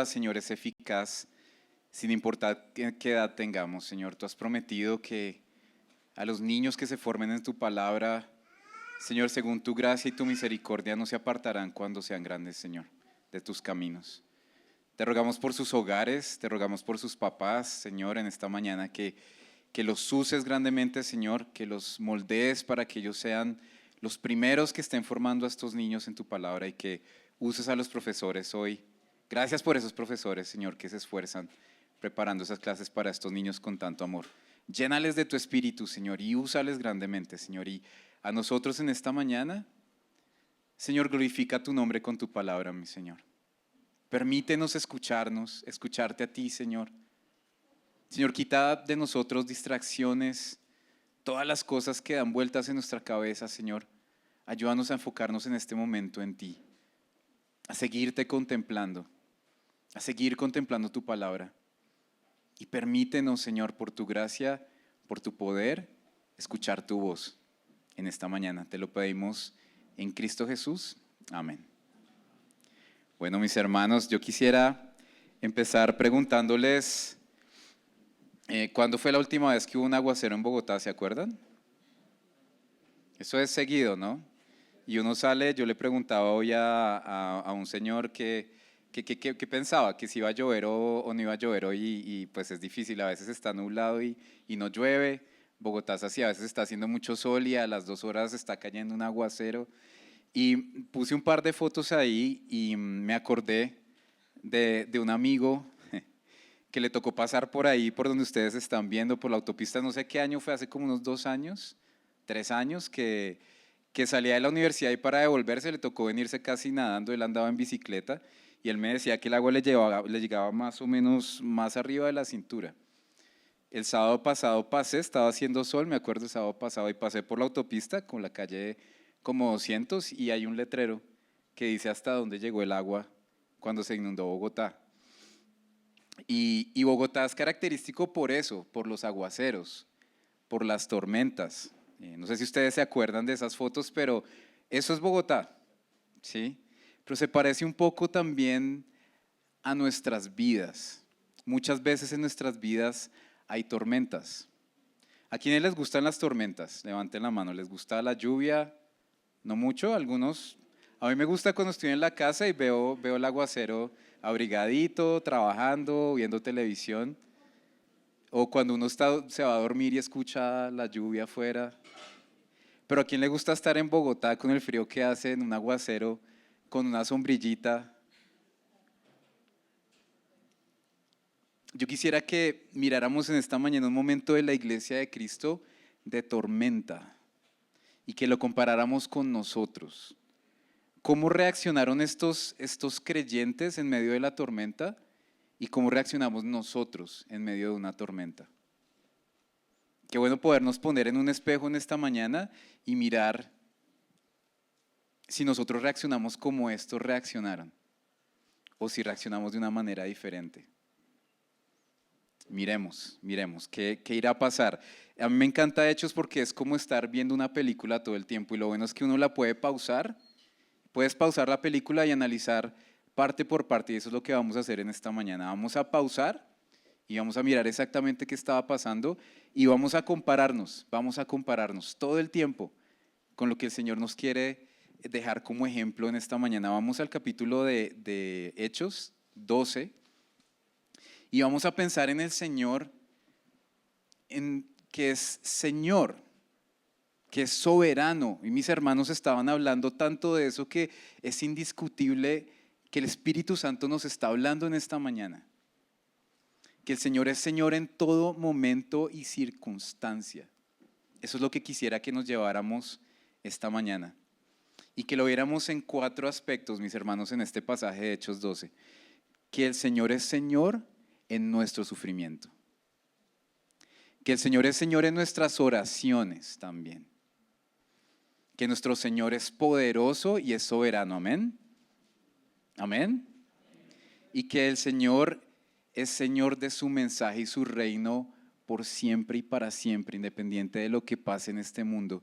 Señor, es eficaz sin importar qué edad tengamos, Señor. Tú has prometido que a los niños que se formen en tu palabra, Señor, según tu gracia y tu misericordia, no se apartarán cuando sean grandes, Señor, de tus caminos. Te rogamos por sus hogares, te rogamos por sus papás, Señor, en esta mañana, que los uses grandemente, Señor, que los moldees para que ellos sean los primeros que estén formando a estos niños en tu palabra y que uses a los profesores hoy. Gracias por esos profesores, Señor, que se esfuerzan preparando esas clases para estos niños con tanto amor. Llénales de tu espíritu, Señor, y úsales grandemente, Señor. Y a nosotros en esta mañana, Señor, glorifica tu nombre con tu palabra, mi Señor. Permítenos escucharte a ti, Señor. Señor, quita de nosotros distracciones, todas las cosas que dan vueltas en nuestra cabeza, Señor. Ayúdanos a enfocarnos en este momento en ti, a seguirte contemplando, a seguir contemplando tu palabra. Y permítenos, Señor, por tu gracia, por tu poder, escuchar tu voz en esta mañana. Te lo pedimos en Cristo Jesús. Amén. Bueno, mis hermanos, yo quisiera empezar preguntándoles, ¿cuándo fue la última vez que hubo un aguacero en Bogotá? ¿Se acuerdan? Eso es seguido, ¿no? Y uno sale, yo le preguntaba hoy a un señor que pensaba, que si iba a llover o no iba a llover hoy, y pues es difícil, a veces está nublado y no llueve. Bogotá es así, a veces está haciendo mucho sol y a las 2 horas está cayendo un aguacero. Y puse un par de fotos ahí y me acordé de un amigo que le tocó pasar por ahí, por donde ustedes están viendo, por la autopista, no sé qué año fue, hace como unos 2 años, 3 años, que salía de la universidad y para devolverse le tocó venirse casi nadando. Él andaba en bicicleta y él me decía que el agua le llegaba más o menos más arriba de la cintura. El sábado pasado pasé, estaba haciendo sol, me acuerdo el sábado pasado, y pasé por la autopista con la calle como 200 y hay un letrero que dice hasta dónde llegó el agua cuando se inundó Bogotá. Y Bogotá es característico por eso, por los aguaceros, por las tormentas. No sé si ustedes se acuerdan de esas fotos, pero eso es Bogotá, ¿sí? Pero se parece un poco también a nuestras vidas. Muchas veces en nuestras vidas hay tormentas. ¿A quiénes les gustan las tormentas? Levanten la mano. ¿Les gusta la lluvia? No mucho, algunos. A mí me gusta cuando estoy en la casa y veo el aguacero abrigadito, trabajando, viendo televisión. O cuando uno se va a dormir y escucha la lluvia afuera. Pero ¿a quién le gusta estar en Bogotá con el frío que hace, en un aguacero, con una sombrillita? Yo quisiera que miráramos en esta mañana un momento de la iglesia de Cristo de tormenta y que lo comparáramos con nosotros. ¿Cómo reaccionaron estos creyentes en medio de la tormenta y cómo reaccionamos nosotros en medio de una tormenta? Qué bueno podernos poner en un espejo en esta mañana y mirar si nosotros reaccionamos como estos reaccionaron o si reaccionamos de una manera diferente. Miremos, ¿qué irá a pasar? A mí me encanta Hechos porque es como estar viendo una película todo el tiempo y lo bueno es que uno la puede pausar. Puedes pausar la película y analizar parte por parte, y eso es lo que vamos a hacer en esta mañana. Vamos a pausar y vamos a mirar exactamente qué estaba pasando y vamos a compararnos todo el tiempo con lo que el Señor nos quiere dejar como ejemplo en esta mañana. Vamos al capítulo de Hechos 12 y vamos a pensar en el Señor, en que es Señor, que es soberano. Y mis hermanos estaban hablando tanto de eso que es indiscutible que el Espíritu Santo nos está hablando en esta mañana. Que el Señor es Señor en todo momento y circunstancia. Eso es lo que quisiera que nos lleváramos esta mañana. Y que lo viéramos en 4 aspectos, mis hermanos, en este pasaje de Hechos 12. Que el Señor es Señor en nuestro sufrimiento. Que el Señor es Señor en nuestras oraciones también. Que nuestro Señor es poderoso y es soberano. Amén. Amén. Y que el Señor es Señor de su mensaje y su reino por siempre y para siempre, independiente de lo que pase en este mundo.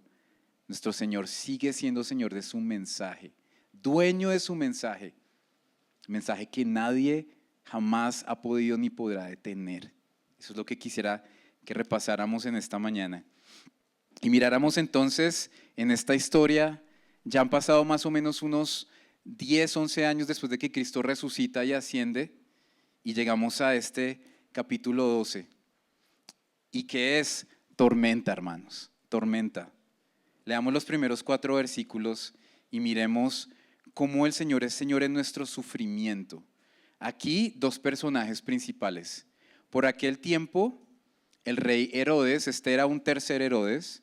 Nuestro Señor sigue siendo Señor de su mensaje, dueño de su mensaje que nadie jamás ha podido ni podrá detener. Eso es lo que quisiera que repasáramos en esta mañana. Y miráramos entonces en esta historia, ya han pasado más o menos unos 10, 11 años después de que Cristo resucita y asciende, y llegamos a este capítulo 12. ¿Y qué es? Tormenta, hermanos, tormenta. Leamos los primeros 4 versículos y miremos cómo el Señor es Señor en nuestro sufrimiento. Aquí 2 personajes principales. Por aquel tiempo, el rey Herodes, este era un tercer Herodes.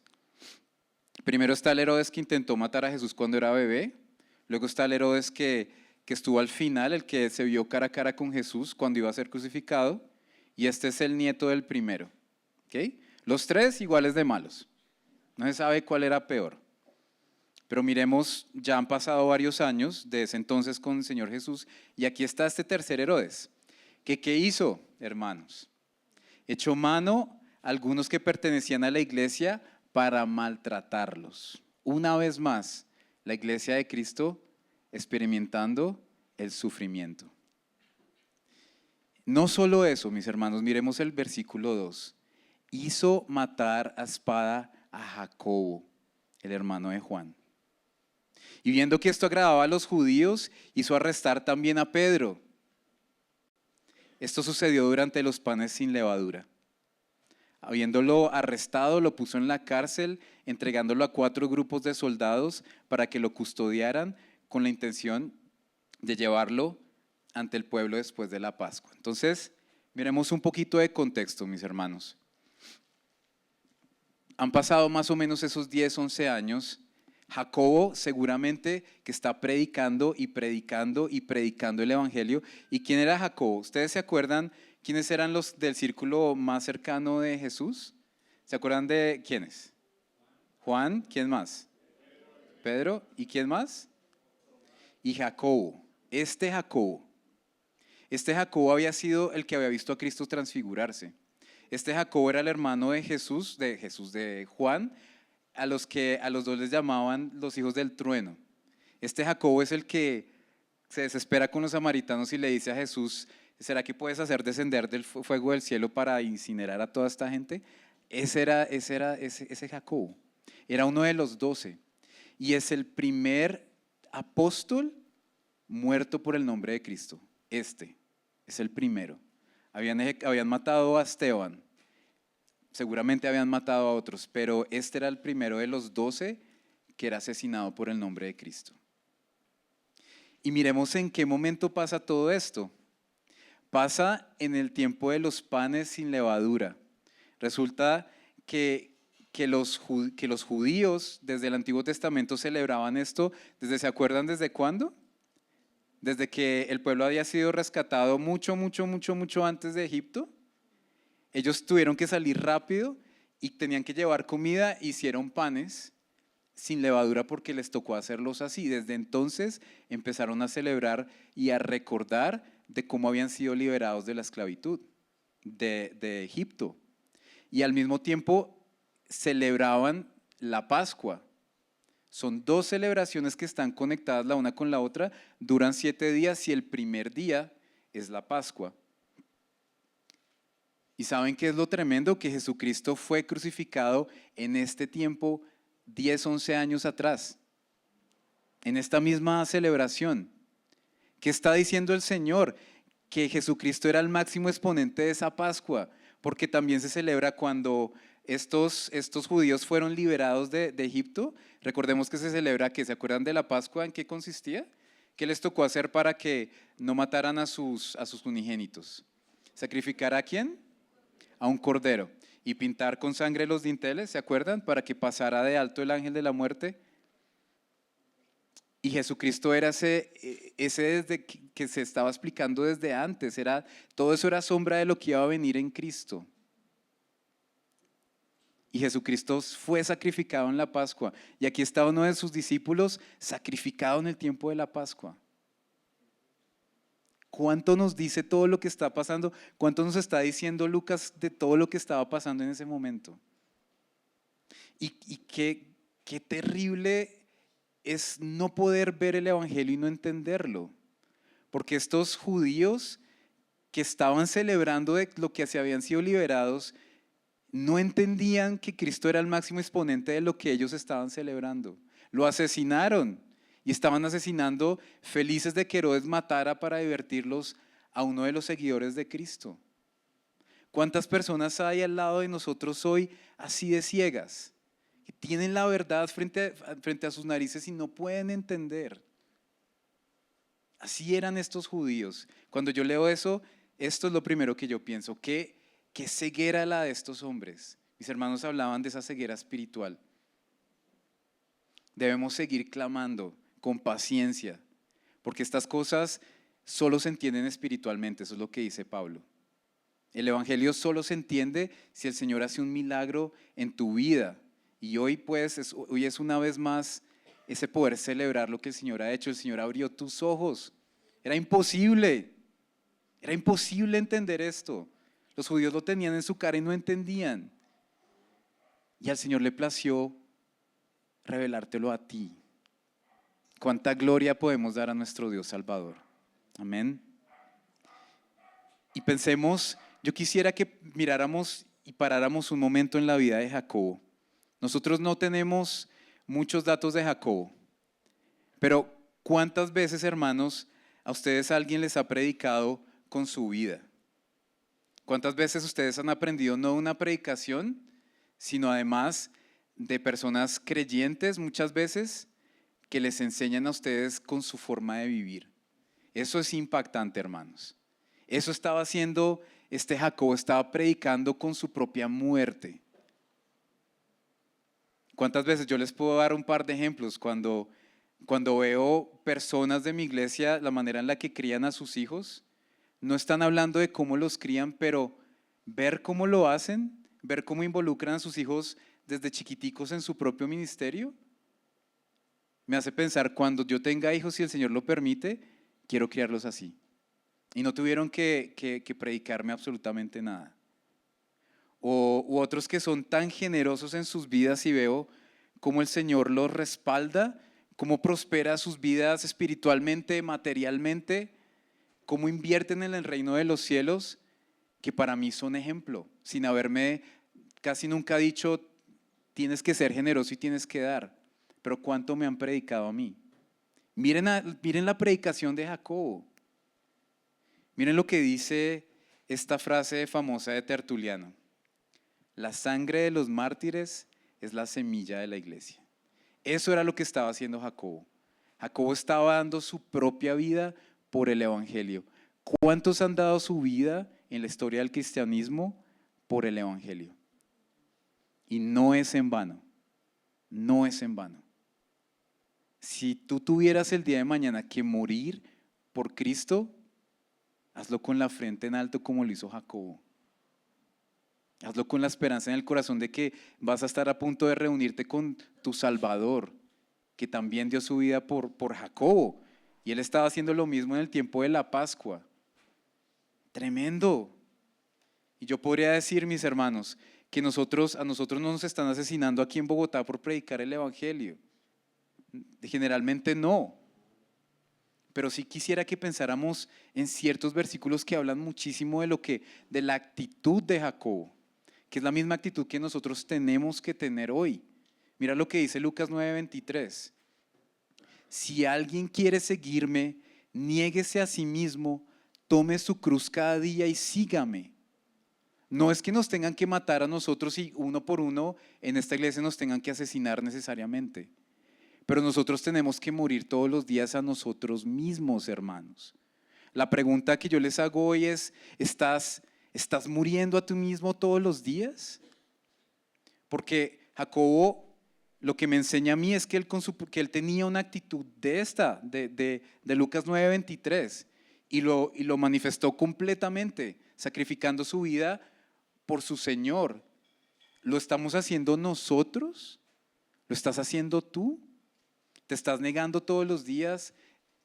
Primero está el Herodes que intentó matar a Jesús cuando era bebé. Luego está el Herodes que estuvo al final, el que se vio cara a cara con Jesús cuando iba a ser crucificado. Y este es el nieto del primero. ¿Okay? Los 3 iguales de malos. No se sabe cuál era peor. Pero miremos, ya han pasado varios años de ese entonces con el Señor Jesús. Y aquí está este tercer Herodes. ¿Qué hizo, hermanos? Echó mano a algunos que pertenecían a la iglesia para maltratarlos. Una vez más, la iglesia de Cristo experimentando el sufrimiento. No solo eso, mis hermanos, miremos el versículo 2. Hizo matar a espada a Jacobo, el hermano de Juan. Y viendo que esto agradaba a los judíos, hizo arrestar también a Pedro. Esto sucedió durante los panes sin levadura. Habiéndolo arrestado, lo puso en la cárcel, entregándolo a 4 grupos de soldados para que lo custodiaran con la intención de llevarlo ante el pueblo después de la Pascua. Entonces, miremos un poquito de contexto, mis hermanos. Han pasado más o menos esos 10, 11 años. Jacobo seguramente que está predicando y predicando y predicando el evangelio. ¿Y quién era Jacobo? ¿Ustedes se acuerdan quiénes eran los del círculo más cercano de Jesús? ¿Se acuerdan de quiénes? Juan, ¿quién más? Pedro, ¿y quién más? Y Jacobo. Este Jacobo había sido el que había visto a Cristo transfigurarse. Este Jacobo era el hermano de Jesús, de Juan, a los 2 les llamaban los hijos del trueno. Este Jacobo es el que se desespera con los samaritanos y le dice a Jesús: ¿será que puedes hacer descender del fuego del cielo para incinerar a toda esta gente? Ese Jacobo. Era uno de los 12 y es el primer apóstol muerto por el nombre de Cristo. Este es el primero. Habían matado a Esteban, seguramente habían matado a otros, pero este era el primero de los 12 que era asesinado por el nombre de Cristo. Y miremos en qué momento pasa todo esto. Pasa en el tiempo de los panes sin levadura. Resulta que los judíos desde el Antiguo Testamento celebraban esto, ¿se acuerdan desde cuándo? Desde que el pueblo había sido rescatado mucho antes de Egipto. Ellos tuvieron que salir rápido y tenían que llevar comida, hicieron panes sin levadura porque les tocó hacerlos así. Desde entonces empezaron a celebrar y a recordar de cómo habían sido liberados de la esclavitud de Egipto. Y al mismo tiempo celebraban la Pascua. Son 2 celebraciones que están conectadas la una con la otra, duran 7 días y el primer día es la Pascua. ¿Y saben qué es lo tremendo? Que Jesucristo fue crucificado en este tiempo 10, 11 años atrás, en esta misma celebración. ¿Qué está diciendo el Señor? Que Jesucristo era el máximo exponente de esa Pascua, porque también se celebra cuando estos judíos fueron liberados de Egipto. Recordemos que se celebra, que ¿se acuerdan de la Pascua? ¿En qué consistía? ¿Qué les tocó hacer para que no mataran a sus unigénitos? ¿Sacrificar a quién? A un cordero. Y pintar con sangre los dinteles, ¿se acuerdan? Para que pasara de alto el ángel de la muerte. Y Jesucristo era ese desde que se estaba explicando desde antes. Todo eso era sombra de lo que iba a venir en Cristo. Y Jesucristo fue sacrificado en la Pascua. Y aquí está uno de sus discípulos sacrificado en el tiempo de la Pascua. ¿Cuánto nos dice todo lo que está pasando? ¿Cuánto nos está diciendo Lucas de todo lo que estaba pasando en ese momento? Y qué terrible es no poder ver el evangelio y no entenderlo. Porque estos judíos que estaban celebrando de lo que se habían sido liberados, no entendían que Cristo era el máximo exponente de lo que ellos estaban celebrando. Lo asesinaron y estaban asesinando felices de que Herodes matara para divertirlos a uno de los seguidores de Cristo. ¿Cuántas personas hay al lado de nosotros hoy así de ciegas? Que tienen la verdad frente a sus narices y no pueden entender. Así eran estos judíos. Cuando yo leo eso, esto es lo primero que yo pienso. ¿Qué ceguera la de estos hombres? Mis hermanos hablaban de esa ceguera espiritual. Debemos seguir clamando con paciencia, porque estas cosas solo se entienden espiritualmente. Eso es lo que dice Pablo. El evangelio solo se entiende si el Señor hace un milagro en tu vida. Y hoy pues, hoy es una vez más ese poder celebrar lo que el Señor ha hecho. El Señor abrió tus ojos. Era imposible entender esto. Los judíos lo tenían en su cara y no entendían. Y al Señor le plació revelártelo a ti. Cuánta gloria podemos dar a nuestro Dios Salvador. Amén. Y pensemos, yo quisiera que miráramos y paráramos un momento en la vida de Jacobo. Nosotros no tenemos muchos datos de Jacobo, pero ¿cuántas veces, hermanos, a ustedes alguien les ha predicado con su vida? ¿Cuántas veces ustedes han aprendido no una predicación, sino además de personas creyentes muchas veces que les enseñan a ustedes con su forma de vivir? Eso es impactante, hermanos. Eso estaba haciendo Jacobo, estaba predicando con su propia muerte. ¿Cuántas veces? Yo les puedo dar un par de ejemplos. Cuando veo personas de mi iglesia, la manera en la que crían a sus hijos, no están hablando de cómo los crían, pero ver cómo lo hacen, ver cómo involucran a sus hijos desde chiquiticos en su propio ministerio, me hace pensar, cuando yo tenga hijos, si el Señor lo permite, quiero criarlos así. Y no tuvieron que predicarme absolutamente nada. U otros que son tan generosos en sus vidas y veo cómo el Señor los respalda, cómo prospera sus vidas espiritualmente, materialmente, cómo invierten en el reino de los cielos, que para mí son ejemplo, sin haberme casi nunca dicho tienes que ser generoso y tienes que dar, pero cuánto me han predicado a mí. Miren la predicación de Jacobo. Miren lo que dice esta frase famosa de Tertuliano: la sangre de los mártires es la semilla de la iglesia. Eso era lo que estaba haciendo Jacobo. Jacobo estaba dando su propia vida por el evangelio. ¿Cuántos han dado su vida en la historia del cristianismo por el evangelio? Y no es en vano, no es en vano. Si tú tuvieras el día de mañana que morir por Cristo, hazlo con la frente en alto como lo hizo Jacobo. Hazlo con la esperanza en el corazón de que vas a estar a punto de reunirte con tu Salvador, que también dio su vida por Jacobo. Y él estaba haciendo lo mismo en el tiempo de la Pascua. Tremendo. Y yo podría decir, mis hermanos, que a nosotros no nos están asesinando aquí en Bogotá por predicar el evangelio. Generalmente no. Pero sí quisiera que pensáramos en ciertos versículos que hablan muchísimo de la actitud de Jacobo, que es la misma actitud que nosotros tenemos que tener hoy. Mira lo que dice Lucas 9:23. Si alguien quiere seguirme, niéguese a sí mismo, tome su cruz cada día y sígame. No es que nos tengan que matar a nosotros y uno por uno en esta iglesia nos tengan que asesinar necesariamente. Pero nosotros tenemos que morir todos los días a nosotros mismos, hermanos. La pregunta que yo les hago hoy es, ¿estás muriendo a ti mismo todos los días? Porque Jacobo, lo que me enseña a mí es que él tenía una actitud de Lucas 9:23 y lo manifestó completamente, sacrificando su vida por su Señor. ¿Lo estamos haciendo nosotros? ¿Lo estás haciendo tú? ¿Te estás negando todos los días?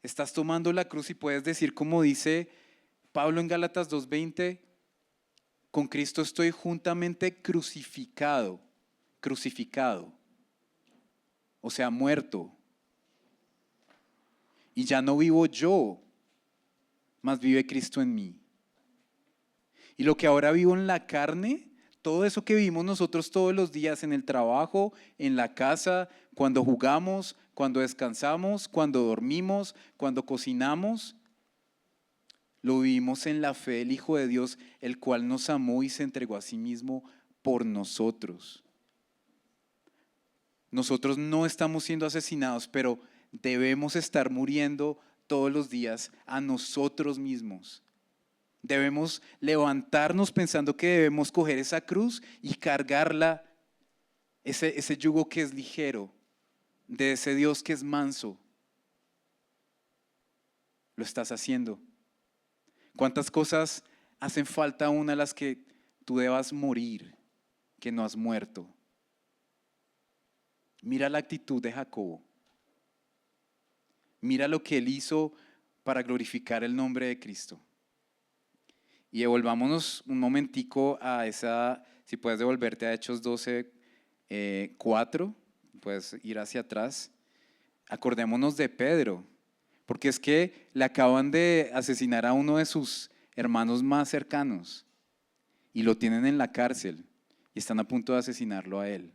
¿Estás tomando la cruz y puedes decir, como dice Pablo en Gálatas 2:20, con Cristo estoy juntamente crucificado, o sea, muerto? Y ya no vivo yo, mas vive Cristo en mí. Y lo que ahora vivo en la carne, todo eso que vivimos nosotros todos los días en el trabajo, en la casa, cuando jugamos, cuando descansamos, cuando dormimos, cuando cocinamos, lo vivimos en la fe del Hijo de Dios, el cual nos amó y se entregó a sí mismo por nosotros. Nosotros no estamos siendo asesinados, pero debemos estar muriendo todos los días a nosotros mismos. Debemos levantarnos pensando que debemos coger esa cruz y cargarla, ese yugo que es ligero, de ese Dios que es manso. Lo estás haciendo. ¿Cuántas cosas hacen falta aún a las que tú debas morir, que no has muerto? Mira la actitud de Jacobo. Mira lo que él hizo para glorificar el nombre de Cristo. Y devolvámonos un momentico a esa, si puedes devolverte a Hechos 12, 4, puedes ir hacia atrás. Acordémonos de Pedro, porque es que le acaban de asesinar a uno de sus hermanos más cercanos y lo tienen en la cárcel y están a punto de asesinarlo a él.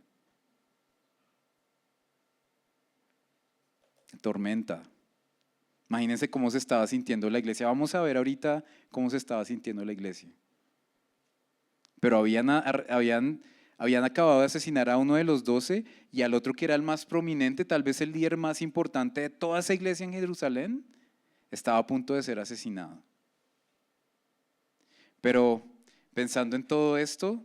Tormenta. Imagínense cómo se estaba sintiendo la iglesia. Vamos a ver ahorita cómo se estaba sintiendo la iglesia. Pero habían acabado de asesinar a uno de los 12 y al otro que era el más prominente, tal vez el líder más importante de toda esa iglesia en Jerusalén, estaba a punto de ser asesinado. Pero pensando en todo esto,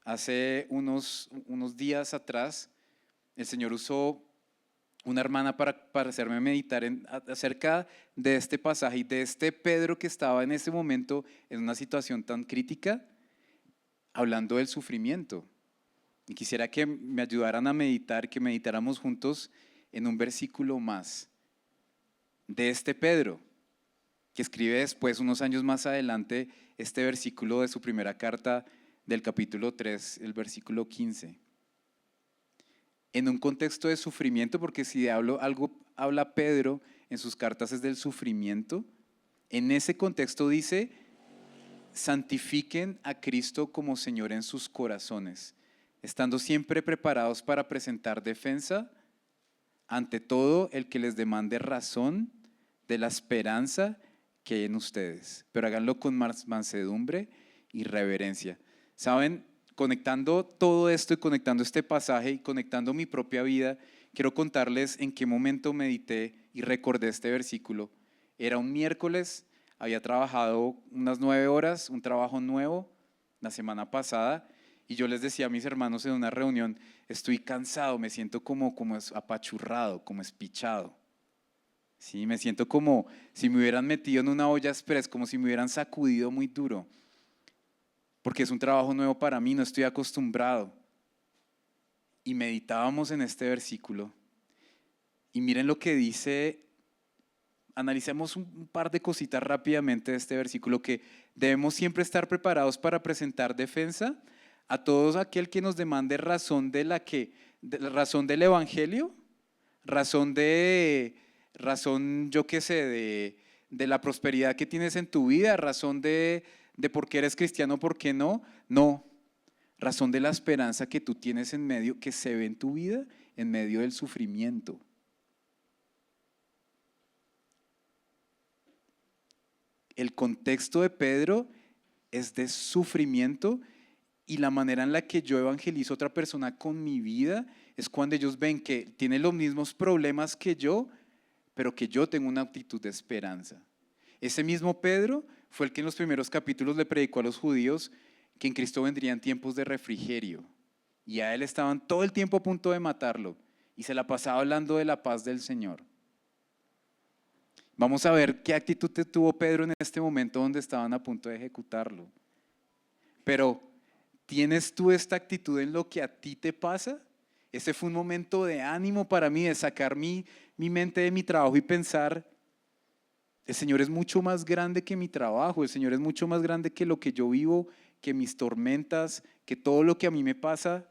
hace unos días atrás, el Señor usó una hermana para hacerme meditar acerca de este pasaje y de este Pedro que estaba en ese momento en una situación tan crítica, hablando del sufrimiento. Y quisiera que me ayudaran a meditar, que meditáramos juntos en un versículo más de este Pedro, que escribe después, unos años más adelante, este versículo de su primera carta del capítulo 3, el versículo 15. En un contexto de sufrimiento, porque si algo habla Pedro en sus cartas es del sufrimiento, en ese contexto dice, santifiquen a Cristo como Señor en sus corazones, estando siempre preparados para presentar defensa ante todo el que les demande razón de la esperanza que hay en ustedes, pero háganlo con mansedumbre y reverencia. ¿Saben? Conectando todo esto y conectando este pasaje y conectando mi propia vida, quiero contarles en qué momento medité y recordé este versículo. Era un miércoles, había trabajado unas 9 horas, un trabajo nuevo la semana pasada, y yo les decía a mis hermanos en una reunión, estoy cansado, me siento como apachurrado, como espichado. Sí, me siento como si me hubieran metido en una olla express, como si me hubieran sacudido muy duro. Porque es un trabajo nuevo para mí, no estoy acostumbrado. Y meditábamos en este versículo. Y miren lo que dice, analicemos un par de cositas rápidamente de este versículo, que debemos siempre estar preparados para presentar defensa a todos aquel que nos demande razón razón del evangelio, razón yo qué sé, de la prosperidad que tienes en tu vida, razón de por qué eres cristiano, por qué no. No, razón de la esperanza que tú tienes en medio, que se ve en tu vida, en medio del sufrimiento. El contexto de Pedro es de sufrimiento y la manera en la que yo evangelizo a otra persona con mi vida es cuando ellos ven que tiene los mismos problemas que yo, pero que yo tengo una actitud de esperanza. Ese mismo Pedro fue el que en los primeros capítulos le predicó a los judíos que en Cristo vendrían tiempos de refrigerio. Y a él estaban todo el tiempo a punto de matarlo. Y se la pasaba hablando de la paz del Señor. Vamos a ver qué actitud tuvo Pedro en este momento donde estaban a punto de ejecutarlo. Pero, ¿tienes tú esta actitud en lo que a ti te pasa? Ese fue un momento de ánimo para mí, de sacar mi mente de mi trabajo y pensar, el Señor es mucho más grande que mi trabajo, el Señor es mucho más grande que lo que yo vivo, que mis tormentas, que todo lo que a mí me pasa.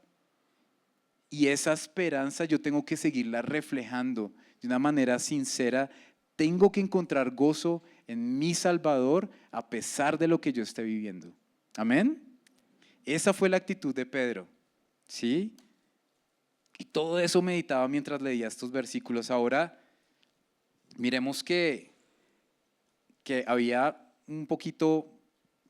Y esa esperanza yo tengo que seguirla reflejando de una manera sincera. Tengo que encontrar gozo en mi Salvador a pesar de lo que yo esté viviendo. Amén. Esa fue la actitud de Pedro, ¿sí? Y todo eso meditaba mientras leía estos versículos. Ahora miremos que había un poquito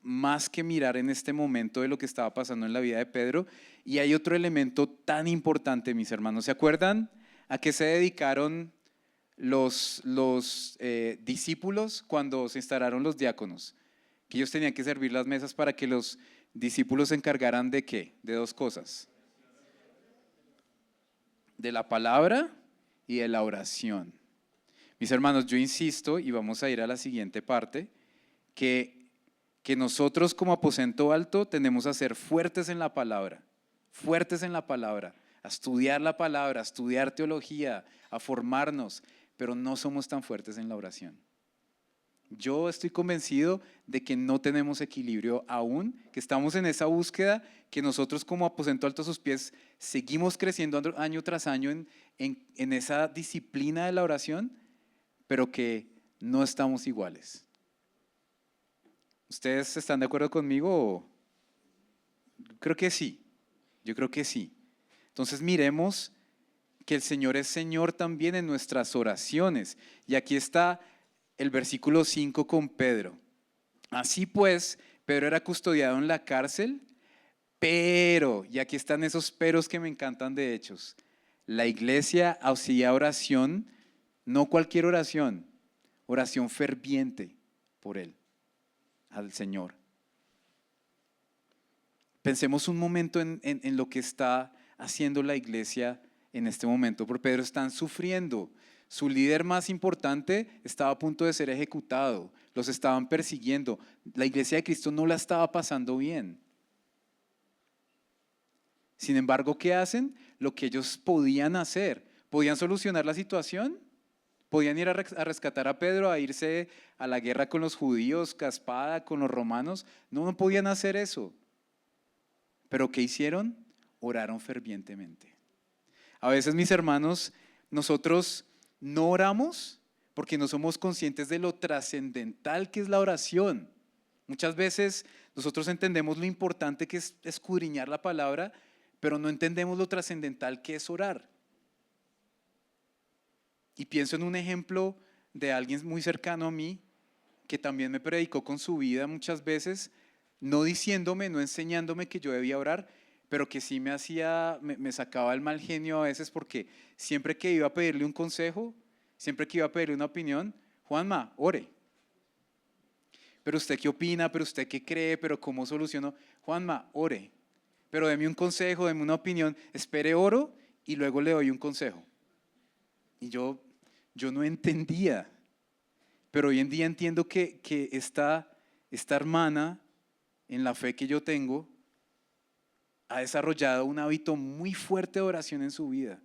más que mirar en este momento de lo que estaba pasando en la vida de Pedro. Y hay otro elemento tan importante, mis hermanos. ¿Se acuerdan a qué se dedicaron los discípulos cuando se instalaron los diáconos? Que ellos tenían que servir las mesas para que los discípulos se encargaran de ¿qué? De dos cosas. De la palabra y de la oración. Mis hermanos, yo insisto, y vamos a ir a la siguiente parte, que nosotros como aposento alto tenemos a ser fuertes en la palabra, a estudiar la palabra, a estudiar teología, a formarnos, pero no somos tan fuertes en la oración. Yo estoy convencido de que no tenemos equilibrio aún, que estamos en esa búsqueda, que nosotros como aposento alto a sus pies seguimos creciendo año tras año en esa disciplina de la oración, pero que no estamos iguales. ¿Ustedes están de acuerdo conmigo? Creo que sí, yo creo que sí. Entonces miremos que el Señor es Señor también en nuestras oraciones. Y aquí está el versículo 5 con Pedro. Así pues, Pedro era custodiado en la cárcel, pero, y aquí están esos peros que me encantan de Hechos, la iglesia hacía oración, no cualquier oración, oración ferviente por él, al Señor. Pensemos un momento en lo que está haciendo la iglesia en este momento. Por Pedro están sufriendo. Su líder más importante estaba a punto de ser ejecutado. Los estaban persiguiendo. La iglesia de Cristo no la estaba pasando bien. Sin embargo, ¿qué hacen? Lo que ellos podían hacer. ¿Podían solucionar la situación? ¿Podían ir a rescatar a Pedro, a irse a la guerra con los judíos, a espada, con los romanos? No, no podían hacer eso. ¿Pero qué hicieron? Oraron fervientemente. A veces, mis hermanos, nosotros no oramos porque no somos conscientes de lo trascendental que es la oración. Muchas veces nosotros entendemos lo importante que es escudriñar la palabra, pero no entendemos lo trascendental que es orar. Y pienso en un ejemplo de alguien muy cercano a mí que también me predicó con su vida muchas veces, no diciéndome, no enseñándome que yo debía orar, pero que sí me sacaba el mal genio a veces porque siempre que iba a pedirle un consejo, siempre que iba a pedirle una opinión, Juanma, ore. Pero usted qué opina, pero usted qué cree, pero cómo soluciono. Juanma, ore. Pero deme un consejo, deme una opinión, espere oro y luego le doy un consejo. Y yo no entendía, pero hoy en día entiendo que esta hermana, en la fe que yo tengo, ha desarrollado un hábito muy fuerte de oración en su vida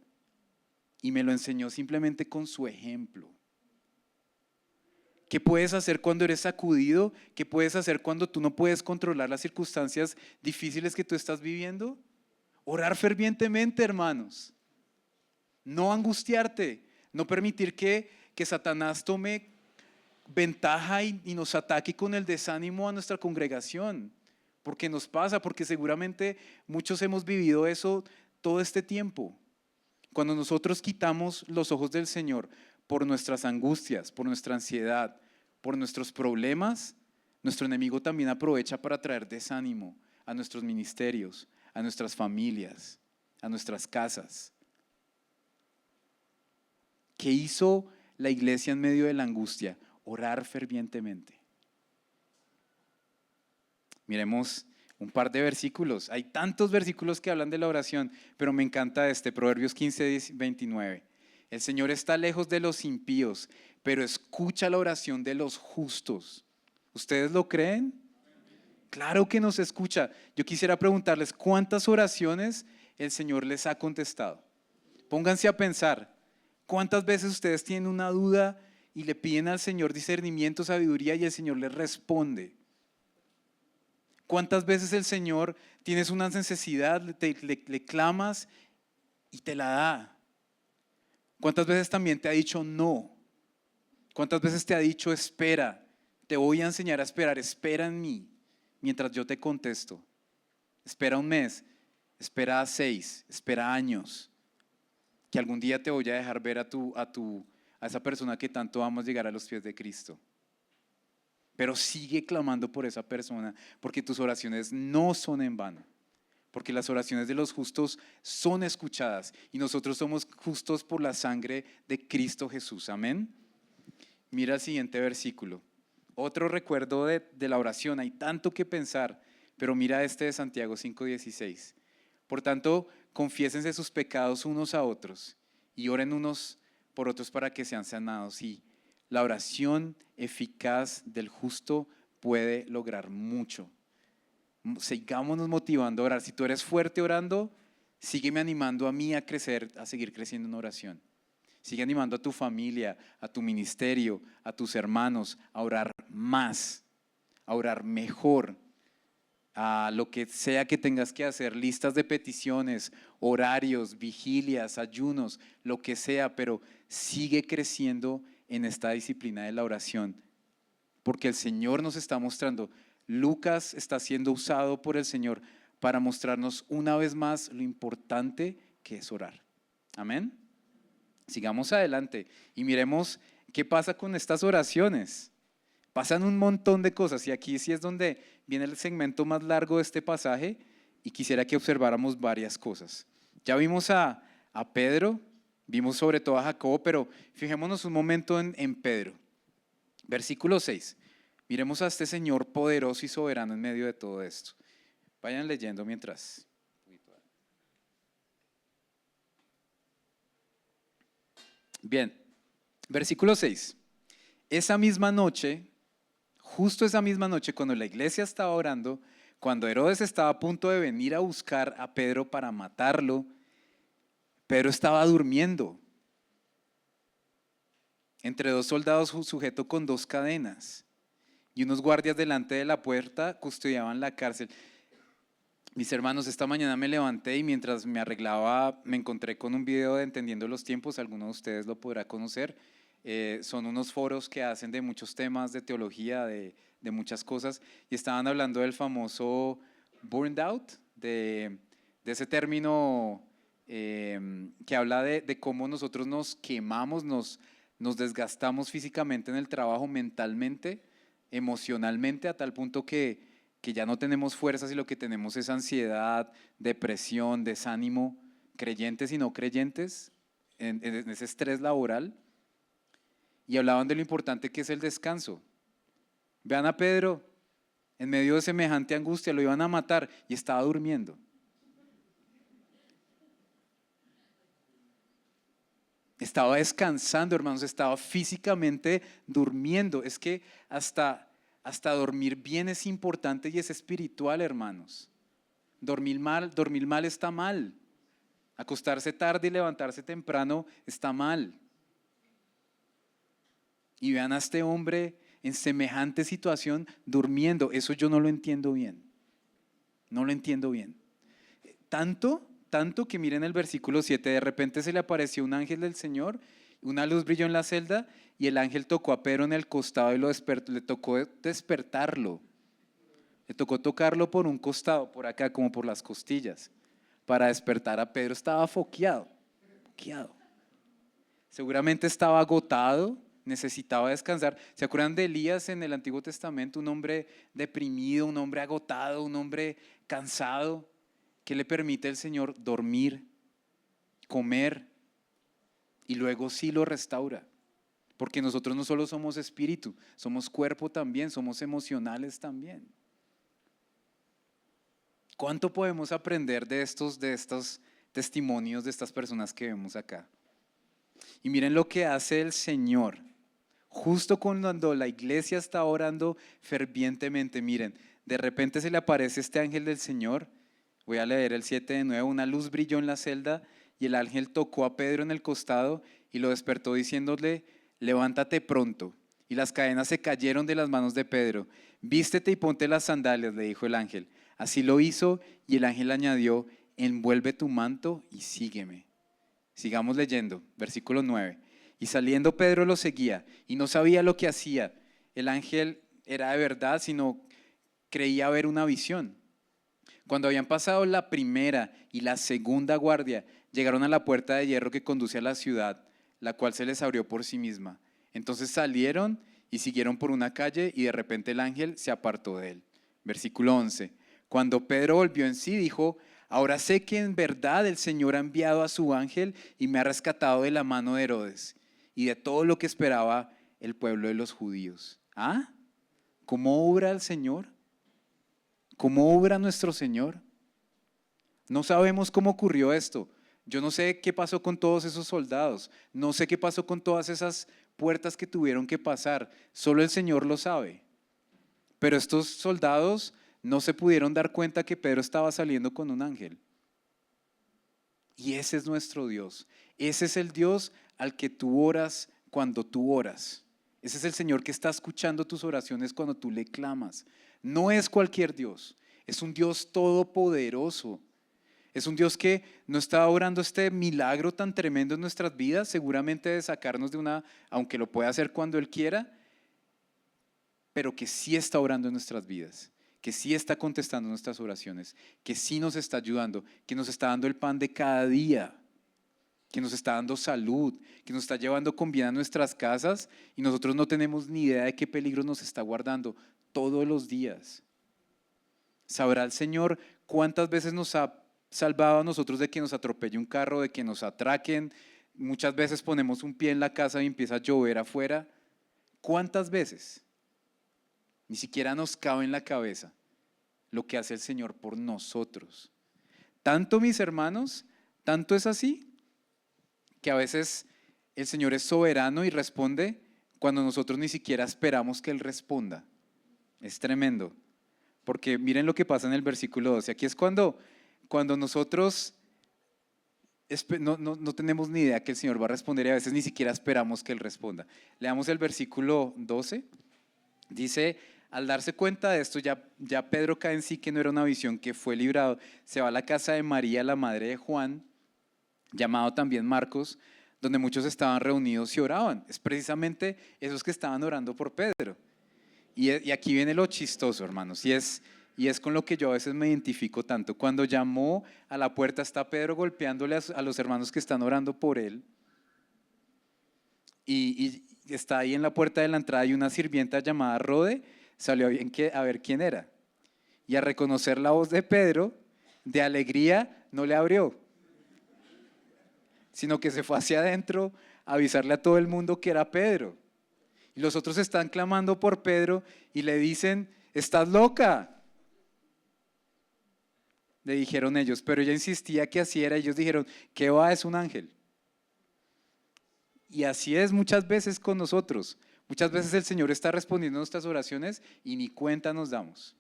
y me lo enseñó simplemente con su ejemplo. ¿Qué puedes hacer cuando eres sacudido? ¿Qué puedes hacer cuando tú no puedes controlar las circunstancias difíciles que tú estás viviendo? Orar fervientemente, hermanos. No angustiarte, no permitir que Satanás tome ventaja y nos ataque con el desánimo a nuestra congregación. Porque nos pasa, porque seguramente muchos hemos vivido eso todo este tiempo. Cuando nosotros quitamos los ojos del Señor por nuestras angustias, por nuestra ansiedad, por nuestros problemas, nuestro enemigo también aprovecha para traer desánimo a nuestros ministerios, a nuestras familias, a nuestras casas. ¿Qué hizo la iglesia en medio de la angustia? Orar fervientemente. Miremos un par de versículos. Hay tantos versículos que hablan de la oración, pero me encanta este, Proverbios 15, 29. El Señor está lejos de los impíos, pero escucha la oración de los justos. ¿Ustedes lo creen? Claro que nos escucha. Yo quisiera preguntarles, ¿cuántas oraciones el Señor les ha contestado? Pónganse a pensar. ¿Cuántas veces ustedes tienen una duda y le piden al Señor discernimiento, sabiduría y el Señor les responde? ¿Cuántas veces el Señor tienes una necesidad, le clamas y te la da? ¿Cuántas veces también te ha dicho no? ¿Cuántas veces te ha dicho espera? Te voy a enseñar a esperar, espera en mí. mientras yo te contesto. Espera un mes, espera 6, espera años, que algún día te voy a dejar ver a esa persona que tanto amas llegar a los pies de Cristo. Pero sigue clamando por esa persona, porque tus oraciones no son en vano, porque las oraciones de los justos son escuchadas y nosotros somos justos por la sangre de Cristo Jesús. Amén. Mira el siguiente versículo. Otro recuerdo de la oración. Hay tanto que pensar, pero mira este de Santiago 5:16. Por tanto, confiésense sus pecados unos a otros y oren unos por otros para que sean sanados. Y la oración eficaz del justo puede lograr mucho. Sigámonos motivando a orar. Si tú eres fuerte orando, sígueme animando a mí a crecer, a seguir creciendo en oración. Sigue animando a tu familia, a tu ministerio, a tus hermanos a orar más, a orar mejor, a lo que sea que tengas que hacer, listas de peticiones, horarios, vigilias, ayunos, lo que sea, pero sigue creciendo en esta disciplina de la oración, porque el Señor nos está mostrando. Lucas está siendo usado por el Señor para mostrarnos una vez más lo importante que es orar. Amén. Sigamos adelante y miremos qué pasa con estas oraciones. Pasan un montón de cosas y aquí sí es donde viene el segmento más largo de este pasaje y quisiera que observáramos varias cosas. Ya vimos a Pedro, vimos sobre todo a Jacobo, pero fijémonos un momento en Pedro. Versículo 6. Miremos a este Señor poderoso y soberano en medio de todo esto. Vayan leyendo mientras. Bien, versículo 6. Esa misma noche, justo esa misma noche, cuando la iglesia estaba orando, cuando Herodes estaba a punto de venir a buscar a Pedro para matarlo, Pedro estaba durmiendo entre dos soldados sujeto con dos cadenas y unos guardias delante de la puerta custodiaban la cárcel. Mis hermanos, esta mañana me levanté y mientras me arreglaba me encontré con un video de Entendiendo los Tiempos, alguno de ustedes lo podrá conocer. Son unos foros que hacen de muchos temas de teología, de muchas cosas, y estaban hablando del famoso burned out, de ese término que habla de cómo nosotros nos quemamos, nos desgastamos físicamente en el trabajo, mentalmente, emocionalmente, a tal punto que ya no tenemos fuerzas y lo que tenemos es ansiedad, depresión, desánimo, creyentes y no creyentes, en ese estrés laboral. Y hablaban de lo importante que es el descanso. Vean a Pedro, en medio de semejante angustia, lo iban a matar y estaba durmiendo. Estaba descansando, hermanos, estaba físicamente durmiendo. Es que hasta dormir bien es importante y es espiritual, hermanos. Dormir mal está mal. Acostarse tarde y levantarse temprano está mal. Y vean a este hombre en semejante situación durmiendo. Eso yo no lo entiendo bien. No lo entiendo bien. Tanto que miren el versículo 7, de repente se le apareció un ángel del Señor, una luz brilló en la celda y el ángel tocó a Pedro en el costado y lo despertó, le tocó despertarlo. Le tocó tocarlo por un costado, por acá, como por las costillas, para despertar a Pedro. Estaba foqueado. Seguramente estaba agotado, necesitaba descansar. ¿Se acuerdan de Elías en el Antiguo Testamento? Un hombre deprimido, un hombre agotado, un hombre cansado. ¿Qué le permite el Señor? Dormir, comer y luego sí lo restaura. Porque nosotros no solo somos espíritu, somos cuerpo también, somos emocionales también. ¿Cuánto podemos aprender de estos testimonios de estas personas que vemos acá? Y miren lo que hace el Señor. Justo cuando la iglesia está orando fervientemente, miren, de repente se le aparece este ángel del Señor. Voy a leer el 7 de nuevo. Una luz brilló en la celda y el ángel tocó a Pedro en el costado y lo despertó diciéndole: levántate pronto. Y las cadenas se cayeron de las manos de Pedro. Vístete y ponte las sandalias, le dijo el ángel. Así lo hizo y el ángel añadió: envuelve tu manto y sígueme. Sigamos leyendo, versículo 9. Y saliendo Pedro lo seguía y no sabía lo que hacía. El ángel era de verdad, sino creía ver una visión. Cuando habían pasado la primera y la segunda guardia, llegaron a la puerta de hierro que conduce a la ciudad, la cual se les abrió por sí misma. Entonces salieron y siguieron por una calle y de repente el ángel se apartó de él. Versículo 11. Cuando Pedro volvió en sí, dijo: ahora sé que en verdad el Señor ha enviado a su ángel y me ha rescatado de la mano de Herodes y de todo lo que esperaba el pueblo de los judíos. ¿Ah? ¿Cómo obra el Señor? ¿Cómo obra nuestro Señor? No sabemos cómo ocurrió esto. Yo no sé qué pasó con todos esos soldados. No sé qué pasó con todas esas puertas que tuvieron que pasar. Solo el Señor lo sabe. Pero estos soldados no se pudieron dar cuenta que Pedro estaba saliendo con un ángel. Y ese es nuestro Dios. Ese es el Dios al que tú oras cuando tú oras. Ese es el Señor que está escuchando tus oraciones cuando tú le clamas. No es cualquier Dios. Es un Dios todopoderoso. Es un Dios que no está orando este milagro tan tremendo en nuestras vidas, seguramente de sacarnos de una, aunque lo pueda hacer cuando Él quiera, pero que sí está orando en nuestras vidas, que sí está contestando nuestras oraciones, que sí nos está ayudando, que nos está dando el pan de cada día, que nos está dando salud, que nos está llevando con bien a nuestras casas y nosotros no tenemos ni idea de qué peligro nos está guardando todos los días. ¿Sabrá el Señor cuántas veces nos ha salvado a nosotros de que nos atropelle un carro, de que nos atraquen? Muchas veces ponemos un pie en la casa y empieza a llover afuera. ¿Cuántas veces? Ni siquiera nos cabe en la cabeza lo que hace el Señor por nosotros. Tanto, mis hermanos, tanto es así que a veces el Señor es soberano y responde cuando nosotros ni siquiera esperamos que Él responda. Es tremendo. Porque miren lo que pasa en el versículo 12. Aquí es cuando nosotros no tenemos ni idea que el Señor va a responder y a veces ni siquiera esperamos que Él responda. Leamos el versículo 12. Dice: al darse cuenta de esto, ya Pedro cae en sí que no era una visión, que fue librado. Se va a la casa de María, la madre de Juan, llamado también Marcos, donde muchos estaban reunidos y oraban. Es precisamente esos que estaban orando por Pedro. Y aquí viene lo chistoso, hermanos, y es con lo que yo a veces me identifico tanto. Cuando llamó a la puerta, está Pedro golpeándole a los hermanos que están orando por él, y está ahí en la puerta de la entrada y una sirvienta llamada Rode salió a ver quién era. Y al reconocer la voz de Pedro, de alegría no le abrió, sino que se fue hacia adentro a avisarle a todo el mundo que era Pedro. Y los otros están clamando por Pedro y le dicen: estás loca. Le dijeron ellos, pero ella insistía que así era. Ellos dijeron: ¿qué va? Es un ángel. Y así es muchas veces con nosotros. Muchas veces el Señor está respondiendo a nuestras oraciones y ni cuenta nos damos.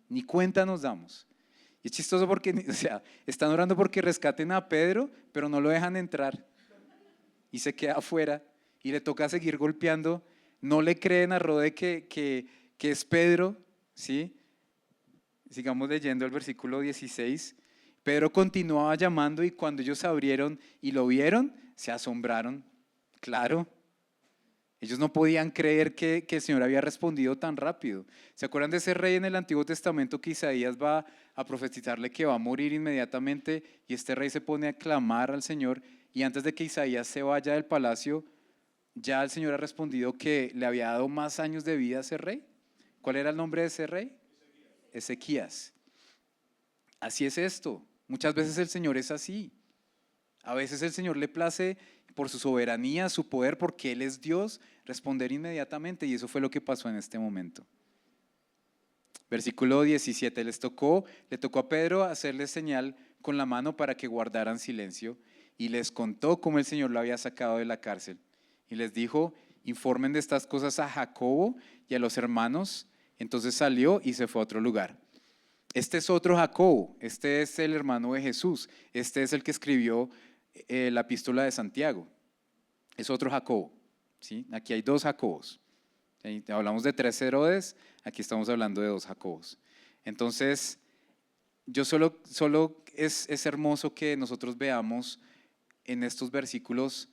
Ni cuenta nos damos. Y es chistoso porque, o sea, están orando porque rescaten a Pedro, pero no lo dejan entrar. Y se queda afuera y le toca seguir golpeando. No le creen a Rode que es Pedro, ¿sí? Sigamos leyendo el versículo 16. Pedro continuaba llamando y cuando ellos abrieron y lo vieron, se asombraron. Claro, ellos no podían creer que el Señor había respondido tan rápido. ¿Se acuerdan de ese rey en el Antiguo Testamento que Isaías va a profetizarle que va a morir inmediatamente? Y este rey se pone a clamar al Señor y antes de que Isaías se vaya del palacio, ya el Señor ha respondido que le había dado más años de vida a ese rey. ¿Cuál era el nombre de ese rey? Ezequías. Así es esto. Muchas veces el Señor es así. A veces el Señor le place, por su soberanía, su poder, porque Él es Dios, responder inmediatamente, y eso fue lo que pasó en este momento. Versículo 17, le tocó a Pedro hacerle señal con la mano para que guardaran silencio, y les contó cómo el Señor lo había sacado de la cárcel. Y les dijo: informen de estas cosas a Jacobo y a los hermanos. Entonces salió y se fue a otro lugar. Este es otro Jacobo, este es el hermano de Jesús, este es el que escribió la epístola de Santiago. Es otro Jacobo, ¿sí? Aquí hay dos Jacobos. ¿Sí? Hablamos de 3 Herodes, aquí estamos hablando de 2 Jacobos. Entonces, yo solo es hermoso que nosotros veamos en estos versículos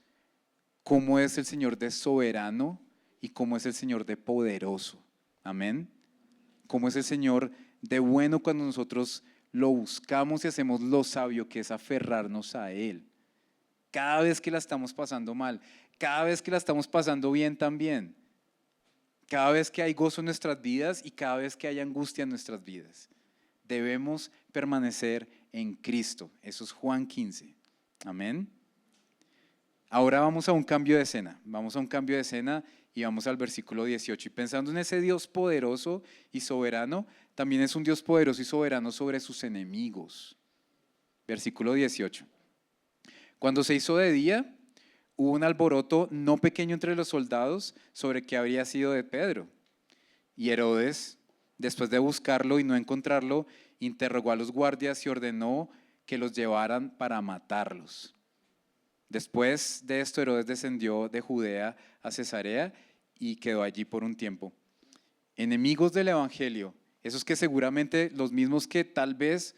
cómo es el Señor de soberano y cómo es el Señor de poderoso. Amén. cómo es el Señor de bueno cuando nosotros lo buscamos y hacemos lo sabio que es aferrarnos a Él. Cada vez que la estamos pasando mal, cada vez que la estamos pasando bien también, cada vez que hay gozo en nuestras vidas y cada vez que hay angustia en nuestras vidas. Debemos permanecer en Cristo. Eso es Juan 15. Amén. Ahora vamos a un cambio de escena. Vamos a un cambio de escena y vamos al versículo 18. Y pensando en ese Dios poderoso y soberano, también es un Dios poderoso y soberano sobre sus enemigos. Versículo 18. Cuando se hizo de día, hubo un alboroto no pequeño entre los soldados sobre qué habría sido de Pedro. Y Herodes, después de buscarlo y no encontrarlo, interrogó a los guardias y ordenó que los llevaran para matarlos. Después de esto, Herodes descendió de Judea a Cesarea y quedó allí por un tiempo. Enemigos del evangelio, esos que seguramente los mismos que tal vez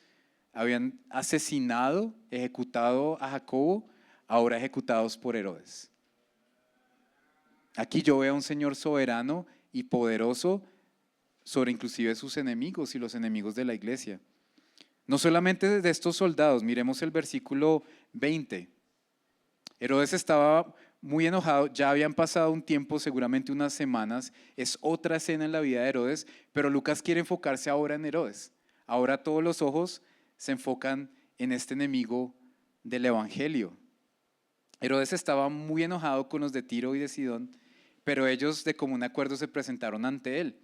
habían asesinado, ejecutado a Jacobo, ahora ejecutados por Herodes. Aquí yo veo a un Señor soberano y poderoso sobre inclusive sus enemigos y los enemigos de la iglesia. No solamente de estos soldados, miremos el versículo 20. Herodes estaba muy enojado, ya habían pasado un tiempo, seguramente unas semanas, es otra escena en la vida de Herodes, pero Lucas quiere enfocarse ahora en Herodes. Ahora todos los ojos se enfocan en este enemigo del evangelio. Herodes estaba muy enojado con los de Tiro y de Sidón, pero ellos de común acuerdo se presentaron ante él.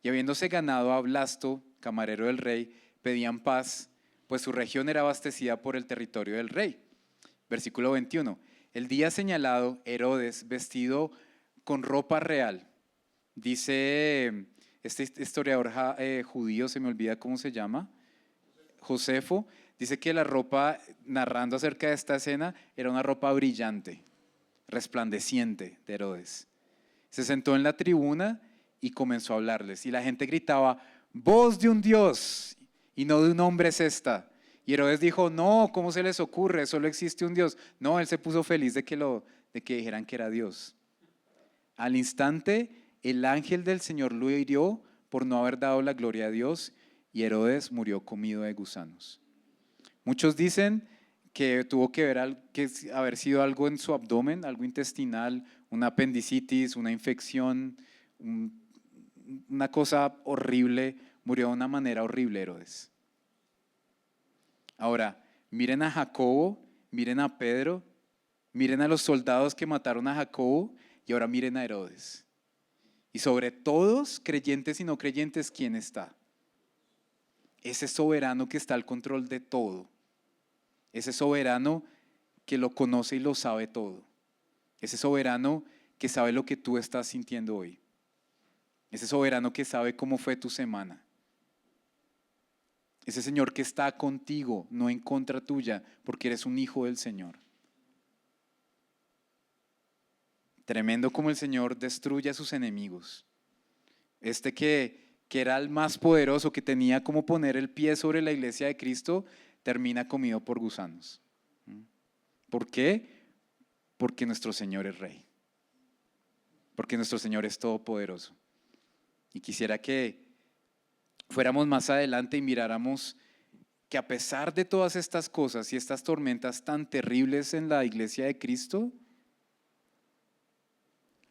Y habiéndose ganado a Blasto, camarero del rey, pedían paz, pues su región era abastecida por el territorio del rey. Versículo 21. El día señalado, Herodes, vestido con ropa real, dice este historiador judío, se me olvida cómo se llama, Josefo, dice que la ropa, narrando acerca de esta escena, era una ropa brillante, resplandeciente de Herodes. Se sentó en la tribuna y comenzó a hablarles. Y la gente gritaba, voz de un Dios y no de un hombre es esta. Y Herodes dijo, no, ¿cómo se les ocurre? Solo existe un Dios. No, él se puso feliz de que dijeran que era Dios. Al instante, el ángel del Señor lo hirió por no haber dado la gloria a Dios y Herodes murió comido de gusanos. Muchos dicen que tuvo que haber sido algo en su abdomen, algo intestinal, una apendicitis, una infección, una cosa horrible. Murió de una manera horrible Herodes. Ahora, miren a Jacobo, miren a Pedro, miren a los soldados que mataron a Jacobo y ahora miren a Herodes. Y sobre todos, creyentes y no creyentes, ¿quién está? Ese soberano que está al control de todo. Ese soberano que lo conoce y lo sabe todo. Ese soberano que sabe lo que tú estás sintiendo hoy. Ese soberano que sabe cómo fue tu semana. Ese Señor que está contigo, no en contra tuya, porque eres un hijo del Señor. Tremendo como el Señor destruye a sus enemigos. Este que era el más poderoso, que tenía como poner el pie sobre la iglesia de Cristo, termina comido por gusanos. ¿Por qué? Porque nuestro Señor es Rey. Porque nuestro Señor es todopoderoso. Y quisiera que fuéramos más adelante y miráramos que a pesar de todas estas cosas y estas tormentas tan terribles en la iglesia de Cristo,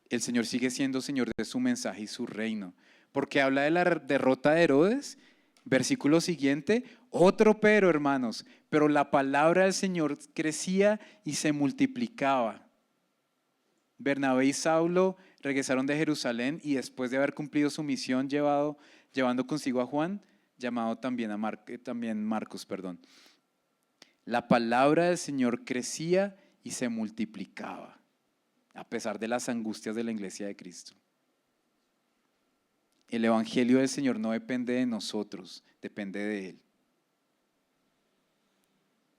el Señor sigue siendo Señor de su mensaje y su reino. Porque habla de la derrota de Herodes, versículo siguiente, otro pero, hermanos, pero la palabra del Señor crecía y se multiplicaba. Bernabé y Saulo regresaron de Jerusalén y después de haber cumplido su misión llevando consigo a Juan, llamado también Marcos. La palabra del Señor crecía y se multiplicaba, a pesar de las angustias de la iglesia de Cristo. El evangelio del Señor no depende de nosotros, depende de Él.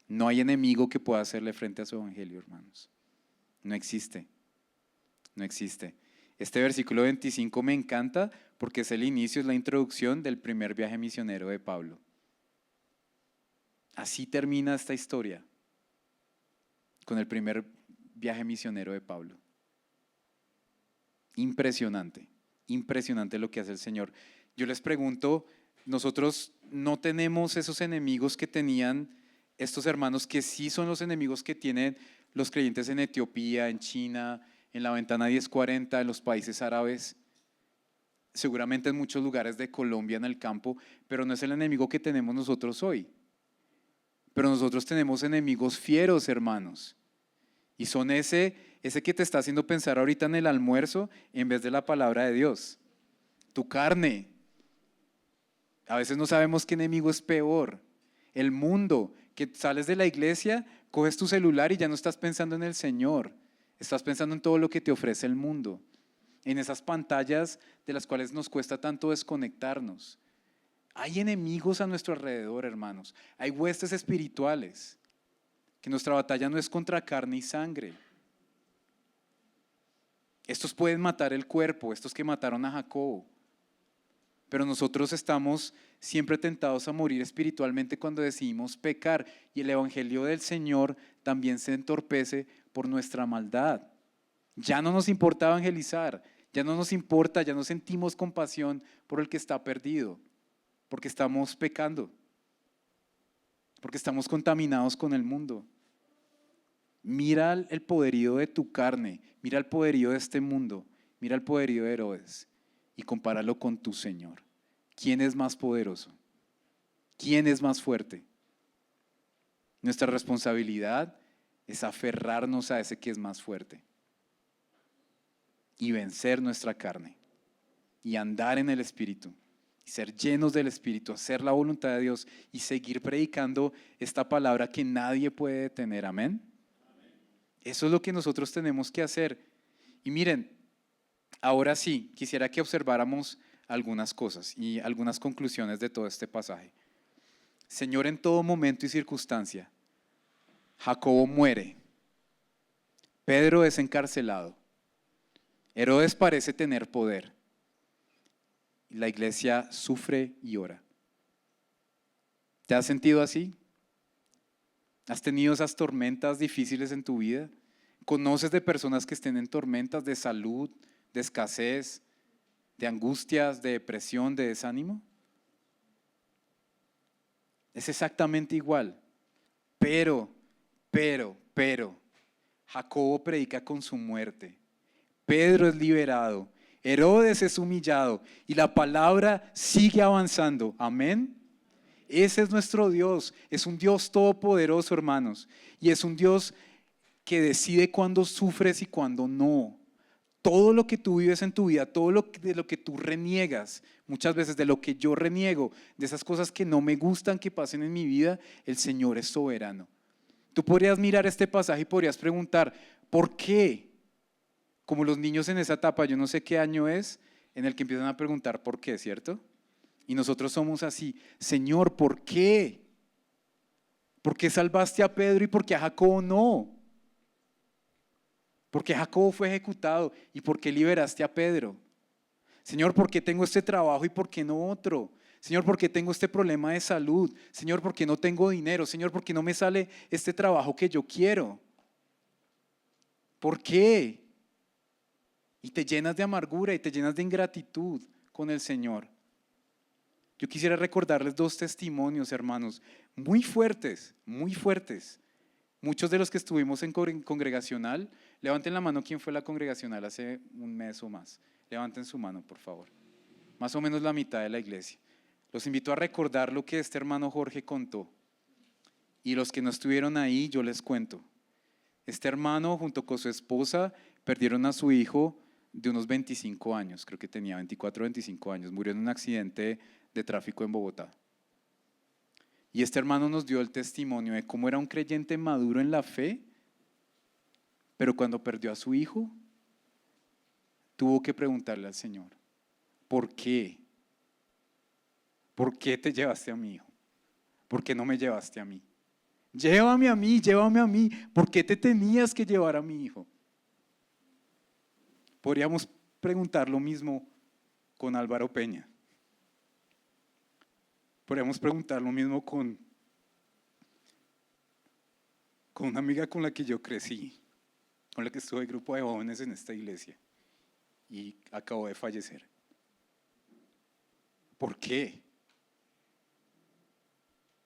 No hay enemigo que pueda hacerle frente a su evangelio, hermanos. No existe. No existe. Este versículo 25 me encanta porque es el inicio, es la introducción del primer viaje misionero de Pablo. Así termina esta historia, con el primer viaje misionero de Pablo. Impresionante, impresionante lo que hace el Señor. Yo les pregunto, nosotros no tenemos esos enemigos que tenían estos hermanos, que sí son los enemigos que tienen los creyentes en Etiopía, en China, en la ventana 1040, en los países árabes, seguramente en muchos lugares de Colombia, en el campo, pero no es el enemigo que tenemos nosotros hoy. Pero nosotros tenemos enemigos fieros, hermanos. Y son ese que te está haciendo pensar ahorita en el almuerzo en vez de la palabra de Dios. Tu carne. A veces no sabemos qué enemigo es peor. El mundo, que sales de la iglesia, coges tu celular y ya no estás pensando en el Señor. Estás pensando en todo lo que te ofrece el mundo. En esas pantallas de las cuales nos cuesta tanto desconectarnos. Hay enemigos a nuestro alrededor, hermanos. Hay huestes espirituales. Que nuestra batalla no es contra carne y sangre. Estos pueden matar el cuerpo, estos que mataron a Jacobo. Pero nosotros estamos siempre tentados a morir espiritualmente cuando decidimos pecar. Y el evangelio del Señor también se entorpece por nuestra maldad. Ya no nos importa evangelizar, ya no nos importa, ya no sentimos compasión por el que está perdido, porque estamos pecando, porque estamos contaminados con el mundo. Mira el poderío de tu carne, mira el poderío de este mundo, mira el poderío de Herodes y compáralo con tu Señor. ¿Quién es más poderoso? ¿Quién es más fuerte? Nuestra responsabilidad es aferrarnos a ese que es más fuerte y vencer nuestra carne y andar en el Espíritu, y ser llenos del Espíritu, hacer la voluntad de Dios y seguir predicando esta palabra que nadie puede detener. Amén. Eso es lo que nosotros tenemos que hacer. Y miren, ahora sí, quisiera que observáramos algunas cosas y algunas conclusiones de todo este pasaje. Señor, en todo momento y circunstancia, Jacobo muere, Pedro es encarcelado, Herodes parece tener poder, y la iglesia sufre y ora. ¿Te has sentido así? ¿Has tenido esas tormentas difíciles en tu vida? ¿Conoces de personas que estén en tormentas de salud, de escasez, de angustias, de depresión, de desánimo? Es exactamente igual. Pero, Jacobo predica con su muerte. Pedro es liberado. Herodes es humillado. Y la palabra sigue avanzando. Amén. Ese es nuestro Dios. Es un Dios todopoderoso, hermanos. Y es un Dios que decide cuándo sufres y cuándo no. Todo lo que tú vives en tu vida, de lo que tú reniegas, muchas veces de lo que yo reniego, de esas cosas que no me gustan que pasen en mi vida, el Señor es soberano. Tú podrías mirar este pasaje y podrías preguntar, ¿por qué? Como los niños en esa etapa, yo no sé qué año es, en el que empiezan a preguntar por qué, ¿cierto? Y nosotros somos así, Señor, ¿por qué? ¿Por qué salvaste a Pedro y por qué a Jacobo no? ¿Por qué Jacobo fue ejecutado y por qué liberaste a Pedro? Señor, ¿por qué tengo este trabajo y por qué no otro? Señor, ¿por qué tengo este problema de salud? Señor, ¿por qué no tengo dinero? Señor, ¿por qué no me sale este trabajo que yo quiero? ¿Por qué? Y te llenas de amargura y te llenas de ingratitud con el Señor. Yo quisiera recordarles dos testimonios, hermanos, muy fuertes, muy fuertes. Muchos de los que estuvimos en congregacional, levanten la mano quién fue la congregacional hace un mes o más. Levanten su mano, por favor. Más o menos la mitad de la iglesia. Los invito a recordar lo que este hermano Jorge contó. Y los que no estuvieron ahí, yo les cuento. Este hermano, junto con su esposa, perdieron a su hijo de unos 25 años, creo que tenía 24 o 25 años. Murió en un accidente de tráfico en Bogotá. Y este hermano nos dio el testimonio de cómo era un creyente maduro en la fe, pero cuando perdió a su hijo, tuvo que preguntarle al Señor, ¿por qué? ¿Por qué te llevaste a mi hijo? ¿Por qué no me llevaste a mí? Llévame a mí, llévame a mí. ¿Por qué te tenías que llevar a mi hijo? Podríamos preguntar lo mismo con Álvaro Peña. Podríamos preguntar lo mismo con una amiga con la que yo crecí, con la que estuve en grupo de jóvenes en esta iglesia y acabó de fallecer. ¿Por qué?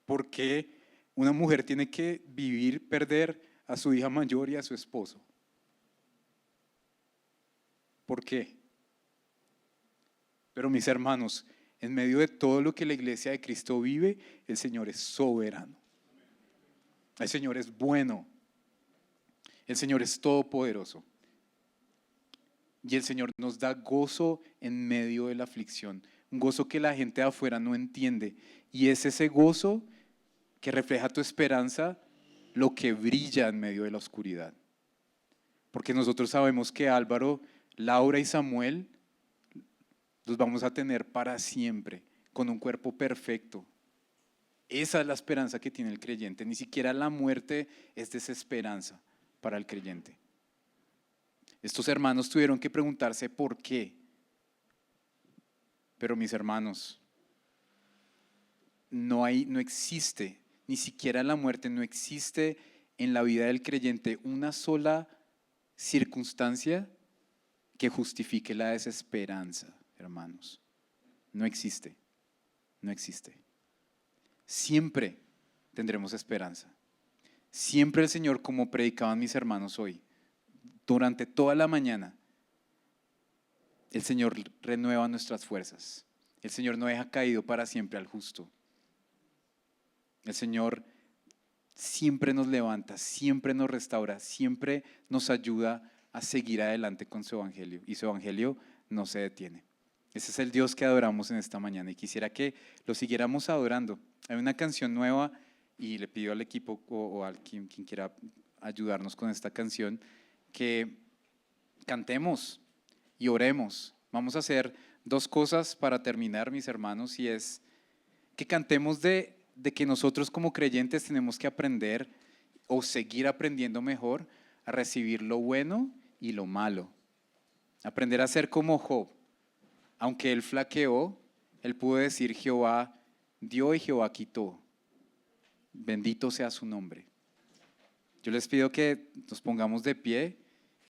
¿Por qué una mujer tiene que vivir, perder a su hija mayor y a su esposo? ¿Por qué? Pero mis hermanos, en medio de todo lo que la iglesia de Cristo vive, el Señor es soberano. El Señor es bueno. El Señor es todopoderoso. Y el Señor nos da gozo en medio de la aflicción. Un gozo que la gente de afuera no entiende. Y es ese gozo que refleja tu esperanza, lo que brilla en medio de la oscuridad. Porque nosotros sabemos que Álvaro, Laura y Samuel los vamos a tener para siempre, con un cuerpo perfecto. Esa es la esperanza que tiene el creyente. Ni siquiera la muerte es desesperanza para el creyente. Estos hermanos tuvieron que preguntarse por qué. Pero mis hermanos, no existe, ni siquiera la muerte, no existe en la vida del creyente una sola circunstancia que justifique la desesperanza, hermanos. No existe, no existe. Siempre tendremos esperanza. Siempre el Señor, como predicaban mis hermanos hoy, durante toda la mañana, el Señor renueva nuestras fuerzas. El Señor no deja caído para siempre al justo. El Señor siempre nos levanta, siempre nos restaura, siempre nos ayuda a seguir adelante con su evangelio. Y su evangelio no se detiene. Ese es el Dios que adoramos en esta mañana y quisiera que lo siguiéramos adorando. Hay una canción nueva y le pido al equipo o a quien quiera ayudarnos con esta canción que cantemos y oremos. Vamos a hacer dos cosas para terminar, mis hermanos, y es que cantemos de que nosotros como creyentes tenemos que aprender o seguir aprendiendo mejor a recibir lo bueno y lo malo. Aprender a ser como Job. Aunque él flaqueó, él pudo decir: Jehová dio y Jehová quitó. Bendito sea su nombre. Yo les pido que nos pongamos de pie